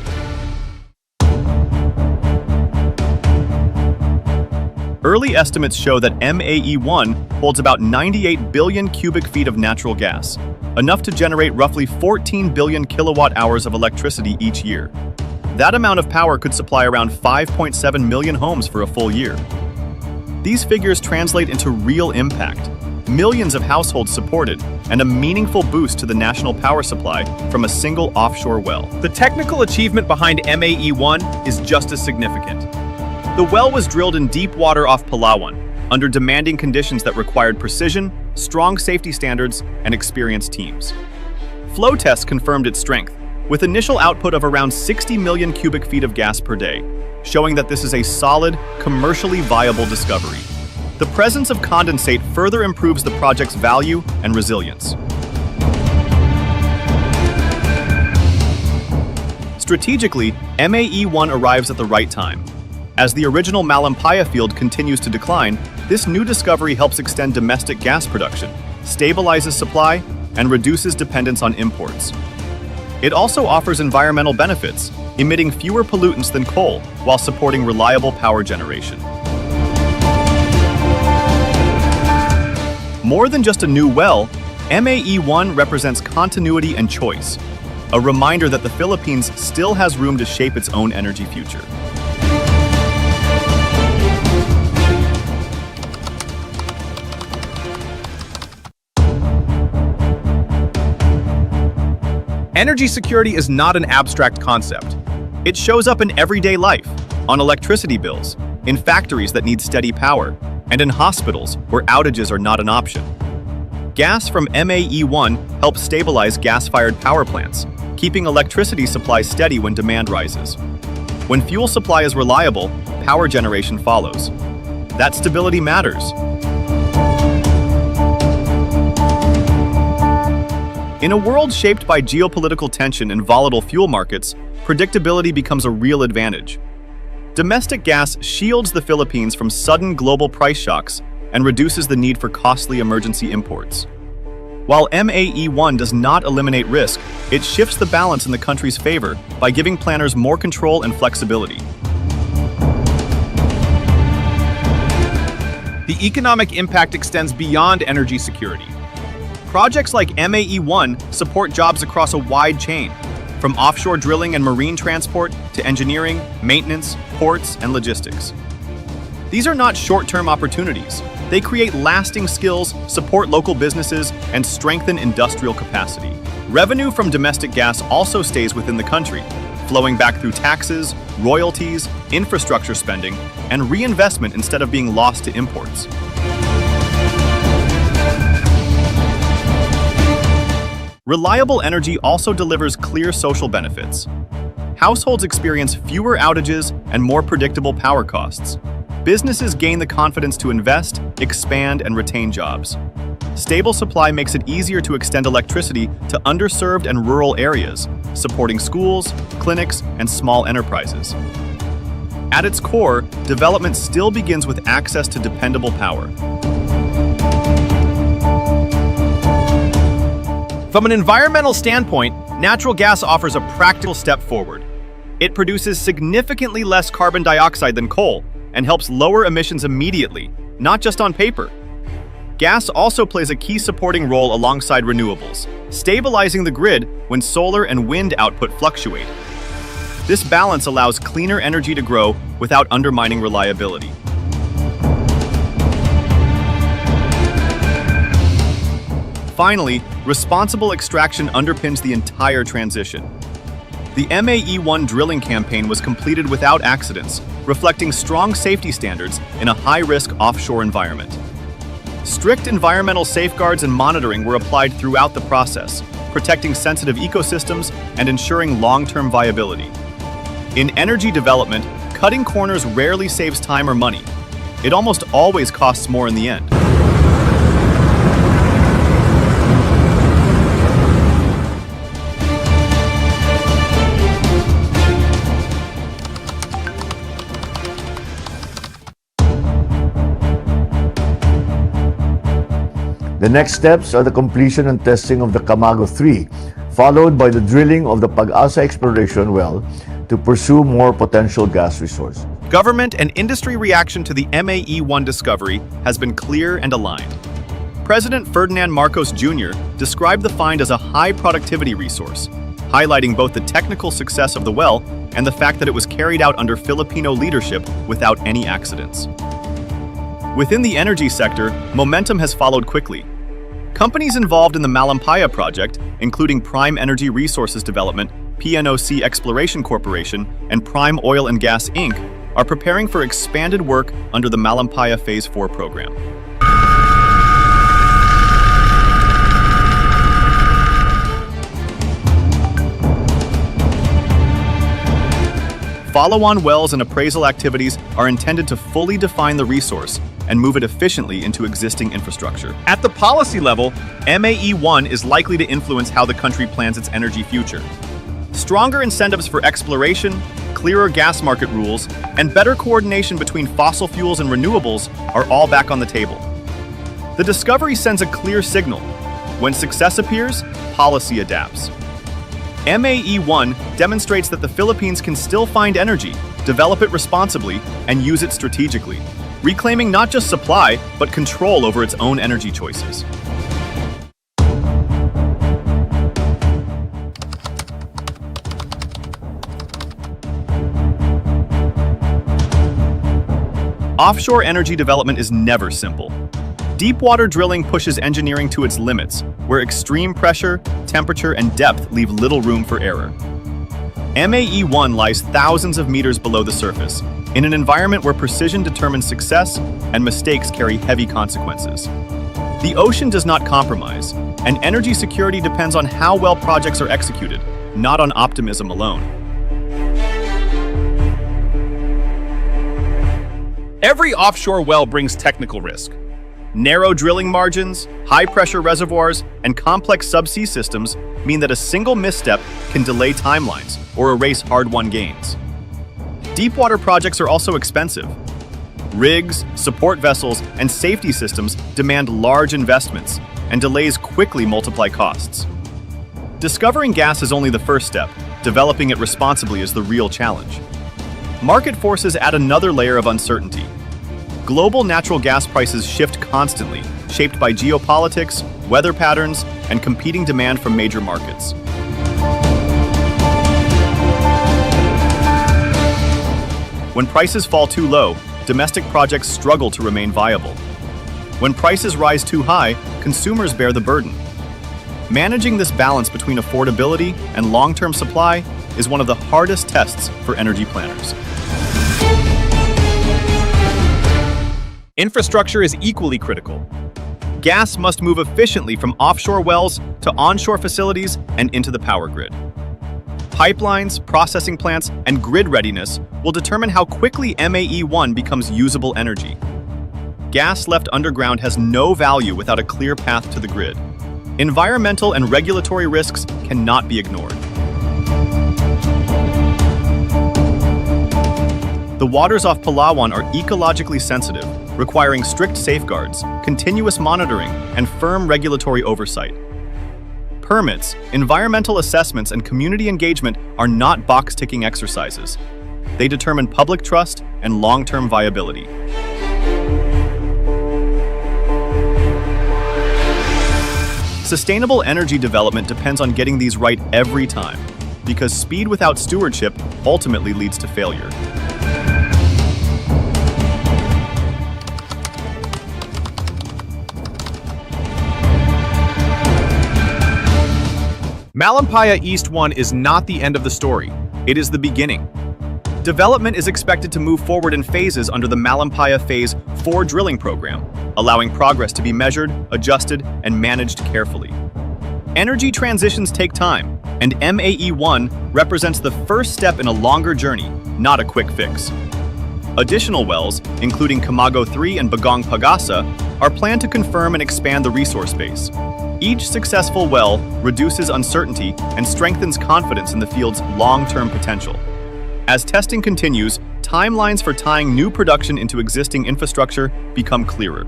Early estimates show that MAE-1 holds about 98 billion cubic feet of natural gas, enough to generate roughly 14 billion kilowatt-hours of electricity each year. That amount of power could supply around 5.7 million homes for a full year. These figures translate into real impact. Millions of households supported, and a meaningful boost to the national power supply from a single offshore well. The technical achievement behind MAE-1 is just as significant. The well was drilled in deep water off Palawan, under demanding conditions that required precision, strong safety standards, and experienced teams. Flow tests confirmed its strength, with initial output of around 60 million cubic feet of gas per day, showing that this is a solid, commercially viable discovery. The presence of condensate further improves the project's value and resilience. Strategically, MAE-1 arrives at the right time. As the original Malampaya field continues to decline, this new discovery helps extend domestic gas production, stabilizes supply, and reduces dependence on imports. It also offers environmental benefits, emitting fewer pollutants than coal while supporting reliable power generation. More than just a new well, MAE-1 represents continuity and choice, a reminder that the Philippines still has room to shape its own energy future. Energy security is not an abstract concept. It shows up in everyday life, on electricity bills, in factories that need steady power, and in hospitals where outages are not an option. Gas from MAE-1 helps stabilize gas-fired power plants, keeping electricity supply steady when demand rises. When fuel supply is reliable, power generation follows. That stability matters. In a world shaped by geopolitical tension and volatile fuel markets, predictability becomes a real advantage. Domestic gas shields the Philippines from sudden global price shocks and reduces the need for costly emergency imports. While MAE-1 does not eliminate risk, it shifts the balance in the country's favor by giving planners more control and flexibility. The economic impact extends beyond energy security. Projects like MAE-1 support jobs across a wide chain, from offshore drilling and marine transport to engineering, maintenance, ports, and logistics. These are not short-term opportunities. They create lasting skills, support local businesses, and strengthen industrial capacity. Revenue from domestic gas also stays within the country, flowing back through taxes, royalties, infrastructure spending, and reinvestment instead of being lost to imports. Reliable energy also delivers clear social benefits. Households experience fewer outages and more predictable power costs. Businesses gain the confidence to invest, expand, and retain jobs. Stable supply makes it easier to extend electricity to underserved and rural areas, supporting schools, clinics, and small enterprises. At its core, development still begins with access to dependable power. From an environmental standpoint, natural gas offers a practical step forward. It produces significantly less carbon dioxide than coal and helps lower emissions immediately, not just on paper. Gas also plays a key supporting role alongside renewables, stabilizing the grid when solar and wind output fluctuate. This balance allows cleaner energy to grow without undermining reliability. Finally, responsible extraction underpins the entire transition. The MAE-1 drilling campaign was completed without accidents, reflecting strong safety standards in a high-risk offshore environment. Strict environmental safeguards and monitoring were applied throughout the process, protecting sensitive ecosystems and ensuring long-term viability. In energy development, cutting corners rarely saves time or money. It almost always costs more in the end. The next steps are the completion and testing of the Camago 3, followed by the drilling of the Pag-asa exploration well to pursue more potential gas resource. Government and industry reaction to the MAE-1 discovery has been clear and aligned. President Ferdinand Marcos Jr. described the find as a high-productivity resource, highlighting both the technical success of the well and the fact that it was carried out under Filipino leadership without any accidents. Within the energy sector, momentum has followed quickly. Companies involved in the Malampaya project, including Prime Energy Resources Development, PNOC Exploration Corporation, and Prime Oil and Gas Inc., are preparing for expanded work under the Malampaya Phase 4 program. Follow-on wells and appraisal activities are intended to fully define the resource and move it efficiently into existing infrastructure. At the policy level, MAE-1 is likely to influence how the country plans its energy future. Stronger incentives for exploration, clearer gas market rules, and better coordination between fossil fuels and renewables are all back on the table. The discovery sends a clear signal. When success appears, policy adapts. MAE-1 demonstrates that the Philippines can still find energy, develop it responsibly, and use it strategically, reclaiming not just supply, but control over its own energy choices. Offshore energy development is never simple. Deepwater drilling pushes engineering to its limits, where extreme pressure, temperature, and depth leave little room for error. MAE-1 lies thousands of meters below the surface, in an environment where precision determines success and mistakes carry heavy consequences. The ocean does not compromise, and energy security depends on how well projects are executed, not on optimism alone. Every offshore well brings technical risk. Narrow drilling margins, high-pressure reservoirs, and complex subsea systems mean that a single misstep can delay timelines or erase hard-won gains. Deepwater projects are also expensive. Rigs, support vessels, and safety systems demand large investments, and delays quickly multiply costs. Discovering gas is only the first step. Developing it responsibly is the real challenge. Market forces add another layer of uncertainty. Global natural gas prices shift constantly, shaped by geopolitics, weather patterns, and competing demand from major markets. When prices fall too low, domestic projects struggle to remain viable. When prices rise too high, consumers bear the burden. Managing this balance between affordability and long-term supply is one of the hardest tests for energy planners. Infrastructure is equally critical. Gas must move efficiently from offshore wells to onshore facilities and into the power grid. Pipelines, processing plants, and grid readiness will determine how quickly MAE-1 becomes usable energy. gas left underground has no value without a clear path to the grid. Environmental and regulatory risks cannot be ignored. The waters off Palawan are ecologically sensitive, requiring strict safeguards, continuous monitoring, and firm regulatory oversight. Permits, environmental assessments, and community engagement are not box-ticking exercises. They determine public trust and long-term viability. Sustainable energy development depends on getting these right every time, because speed without stewardship ultimately leads to failure. Malampaya East 1 is not the end of the story. It is the beginning. Development is expected to move forward in phases under the Malampaya Phase 4 drilling program, allowing progress to be measured, adjusted, and managed carefully. Energy transitions take time, and MAE-1 represents the first step in a longer journey, not a quick fix. Additional wells, including Camago 3 and Bagong Pagasa, are planned to confirm and expand the resource base. Each successful well reduces uncertainty and strengthens confidence in the field's long-term potential. As testing continues, timelines for tying new production into existing infrastructure become clearer.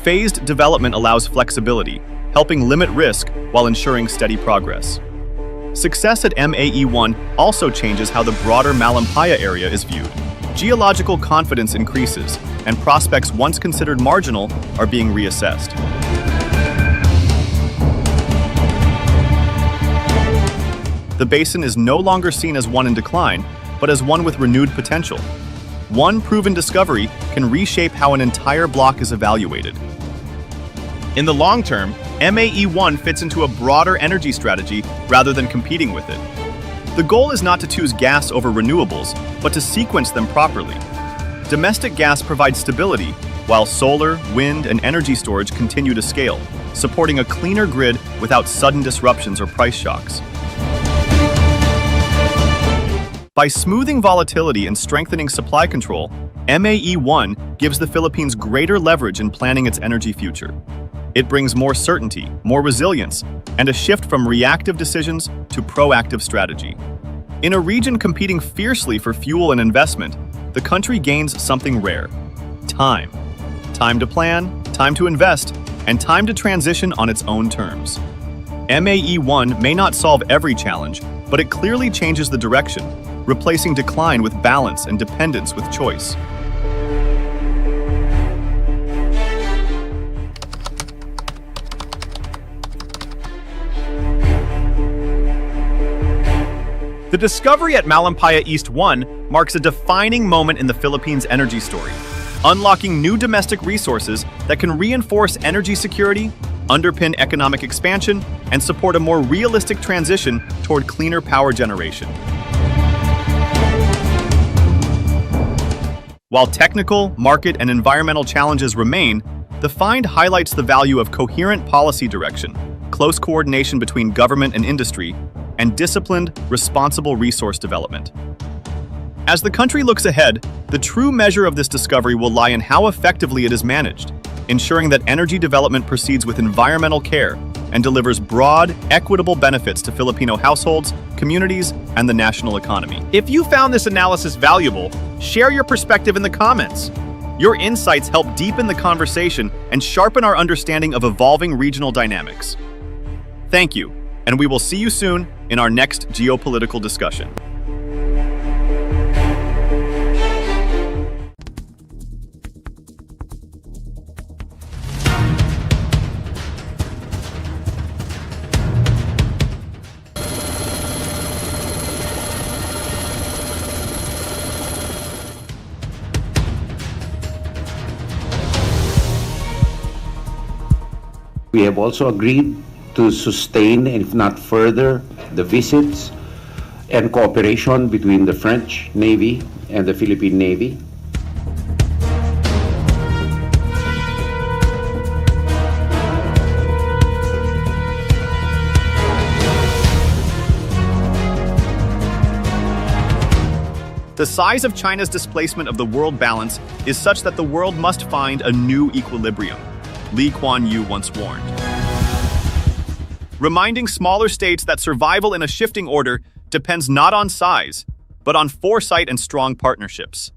Phased development allows flexibility, helping limit risk while ensuring steady progress. Success at MAE-1 also changes how the broader Malampaya area is viewed. Geological confidence increases, and prospects once considered marginal are being reassessed. The basin is no longer seen as one in decline, but as one with renewed potential. One proven discovery can reshape how an entire block is evaluated. In the long term, MAE-1 fits into a broader energy strategy rather than competing with it. The goal is not to choose gas over renewables, but to sequence them properly. Domestic gas provides stability, while solar, wind, and energy storage continue to scale, supporting a cleaner grid without sudden disruptions or price shocks. By smoothing volatility and strengthening supply control, MAE-1 gives the Philippines greater leverage in planning its energy future. It brings more certainty, more resilience, and a shift from reactive decisions to proactive strategy. In a region competing fiercely for fuel and investment, the country gains something rare: time. Time to plan, time to invest, and time to transition on its own terms. MAE-1 may not solve every challenge, but it clearly changes the direction, replacing decline with balance and dependence with choice. The discovery at Malampaya East 1 marks a defining moment in the Philippines' energy story, unlocking new domestic resources that can reinforce energy security, underpin economic expansion, and support a more realistic transition toward cleaner power generation. While technical, market, and environmental challenges remain, the find highlights the value of coherent policy direction, close coordination between government and industry, and disciplined, responsible resource development. As the country looks ahead, the true measure of this discovery will lie in how effectively it is managed, ensuring that energy development proceeds with environmental care and delivers broad, equitable benefits to Filipino households, communities, and the national economy. If you found this analysis valuable, share your perspective in the comments. Your insights help deepen the conversation and sharpen our understanding of evolving regional dynamics. Thank you, and we will see you soon in our next geopolitical discussion. We have also agreed to sustain, if not further, the visits and cooperation between the French Navy and the Philippine Navy. The size of China's displacement of the world balance is such that the world must find a new equilibrium, Lee Kuan Yew once warned. Reminding smaller states that survival in a shifting order depends not on size, but on foresight and strong partnerships.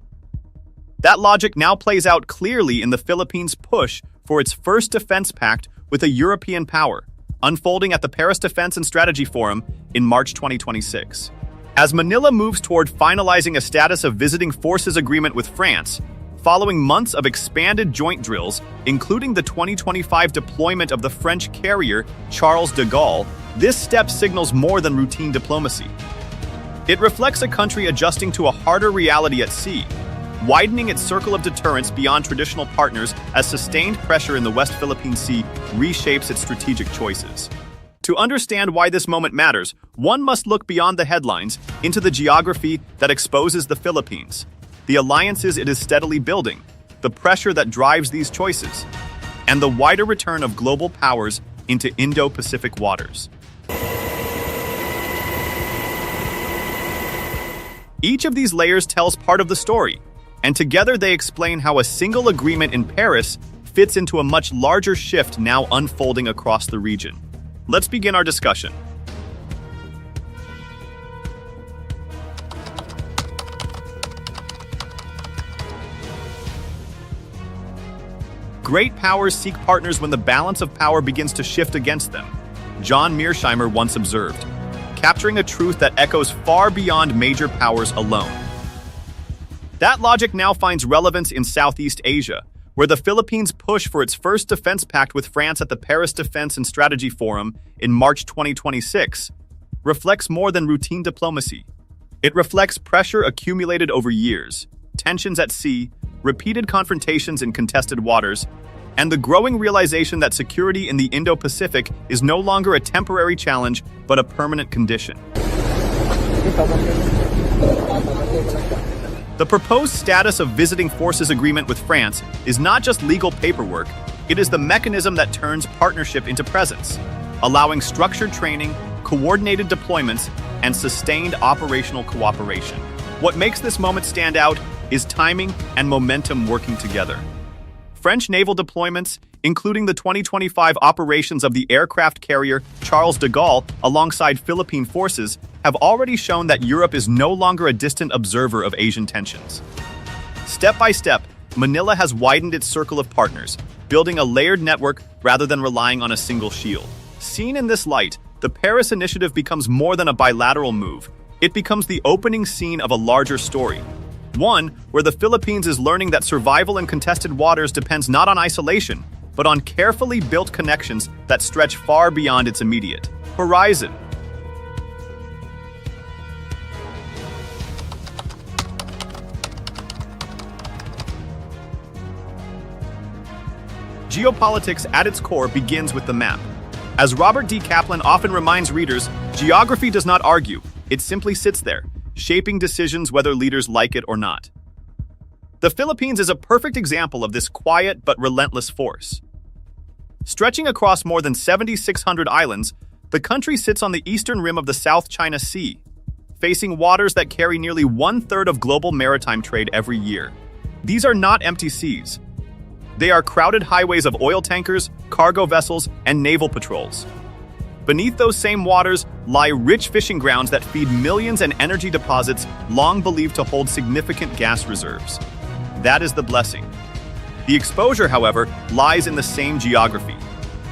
That logic now plays out clearly in the Philippines' push for its first defense pact with a European power, unfolding at the Paris Defense and Strategy Forum in March 2026. As Manila moves toward finalizing a status of visiting forces agreement with France, following months of expanded joint drills, including the 2025 deployment of the French carrier Charles de Gaulle, this step signals more than routine diplomacy. It reflects a country adjusting to a harder reality at sea, widening its circle of deterrence beyond traditional partners as sustained pressure in the West Philippine Sea reshapes its strategic choices. To understand why this moment matters, one must look beyond the headlines into the geography that exposes the Philippines, the alliances it is steadily building, the pressure that drives these choices, and the wider return of global powers into Indo-Pacific waters. Each of these layers tells part of the story, and together they explain how a single agreement in Paris fits into a much larger shift now unfolding across the region. Let's begin our discussion. Great powers seek partners when the balance of power begins to shift against them, John Mearsheimer once observed, capturing a truth that echoes far beyond major powers alone. That logic now finds relevance in Southeast Asia, where the Philippines' push for its first defense pact with France at the Paris Defense and Strategy Forum in March 2026 reflects more than routine diplomacy. It reflects pressure accumulated over years, tensions at sea, repeated confrontations in contested waters, and the growing realization that security in the Indo-Pacific is no longer a temporary challenge, but a permanent condition. The proposed status of visiting forces agreement with France is not just legal paperwork, it is the mechanism that turns partnership into presence, allowing structured training, coordinated deployments, and sustained operational cooperation. What makes this moment stand out is timing and momentum working together. French naval deployments, including the 2025 operations of the aircraft carrier Charles de Gaulle alongside Philippine forces, have already shown that Europe is no longer a distant observer of Asian tensions. Step by step, Manila has widened its circle of partners, building a layered network rather than relying on a single shield. Seen in this light, the Paris Initiative becomes more than a bilateral move. It becomes the opening scene of a larger story. One where the Philippines is learning that survival in contested waters depends not on isolation, but on carefully built connections that stretch far beyond its immediate horizon. Geopolitics at its core begins with the map. As Robert D. Kaplan often reminds readers, geography does not argue, it simply sits there, shaping decisions whether leaders like it or not. The Philippines is a perfect example of this quiet but relentless force. Stretching across more than 7,600 islands, the country sits on the eastern rim of the South China Sea, facing waters that carry nearly 1/3 of global maritime trade every year. These are not empty seas. They are crowded highways of oil tankers, cargo vessels, and naval patrols. Beneath those same waters lie rich fishing grounds that feed millions and energy deposits long believed to hold significant gas reserves. That is the blessing. The exposure, however, lies in the same geography.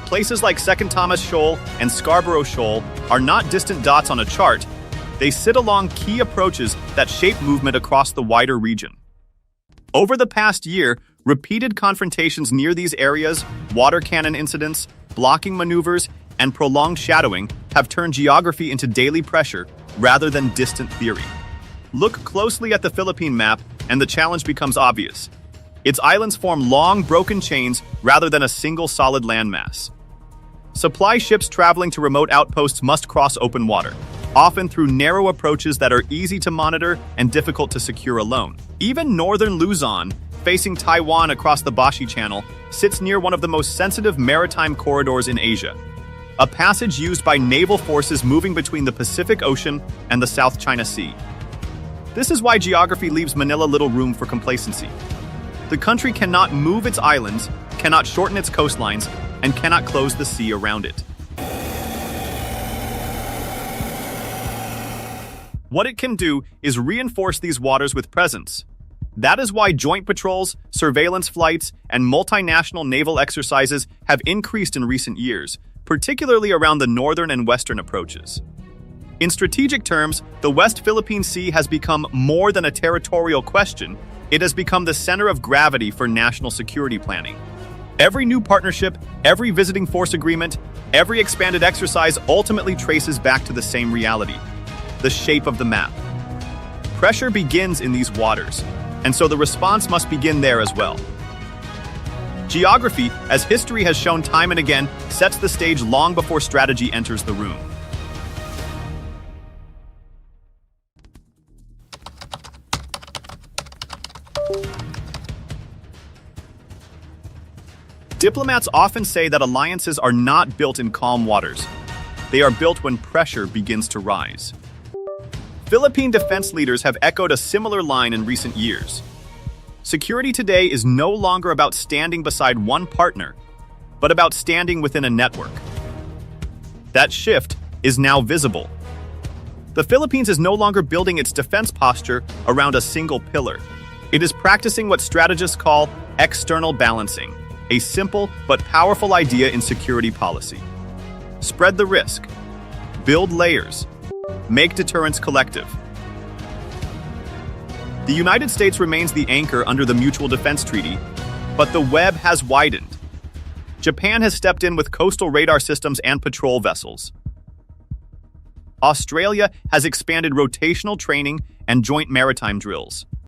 Places like Second Thomas Shoal and Scarborough Shoal are not distant dots on a chart. They sit along key approaches that shape movement across the wider region. Over the past year, repeated confrontations near these areas, water cannon incidents, blocking maneuvers, and prolonged shadowing have turned geography into daily pressure rather than distant theory. Look closely at the Philippine map and the challenge becomes obvious. Its islands form long, broken chains rather than a single solid landmass. Supply ships traveling to remote outposts must cross open water, often through narrow approaches that are easy to monitor and difficult to secure alone. Even northern Luzon, facing Taiwan across the Bashi Channel, sits near one of the most sensitive maritime corridors in Asia, a passage used by naval forces moving between the Pacific Ocean and the South China Sea. This is why geography leaves Manila little room for complacency. The country cannot move its islands, cannot shorten its coastlines, and cannot close the sea around it. What it can do is reinforce these waters with presence. That is why joint patrols, surveillance flights, and multinational naval exercises have increased in recent years, particularly around the northern and western approaches. In strategic terms, the West Philippine Sea has become more than a territorial question. It has become the center of gravity for national security planning. Every new partnership, every visiting force agreement, every expanded exercise ultimately traces back to the same reality: the shape of the map. Pressure begins in these waters, and so the response must begin there as well. Geography, as history has shown time and again, sets the stage long before strategy enters the room. Diplomats often say that alliances are not built in calm waters. They are built when pressure begins to rise. Philippine defense leaders have echoed a similar line in recent years. Security today is no longer about standing beside one partner, but about standing within a network. That shift is now visible. The Philippines is no longer building its defense posture around a single pillar. It is practicing what strategists call external balancing, a simple but powerful idea in security policy. Spread the risk, build layers, make deterrence collective. The United States remains the anchor under the Mutual Defense Treaty, but the web has widened. Japan has stepped in with coastal radar systems and patrol vessels. Australia has expanded rotational training and joint maritime drills.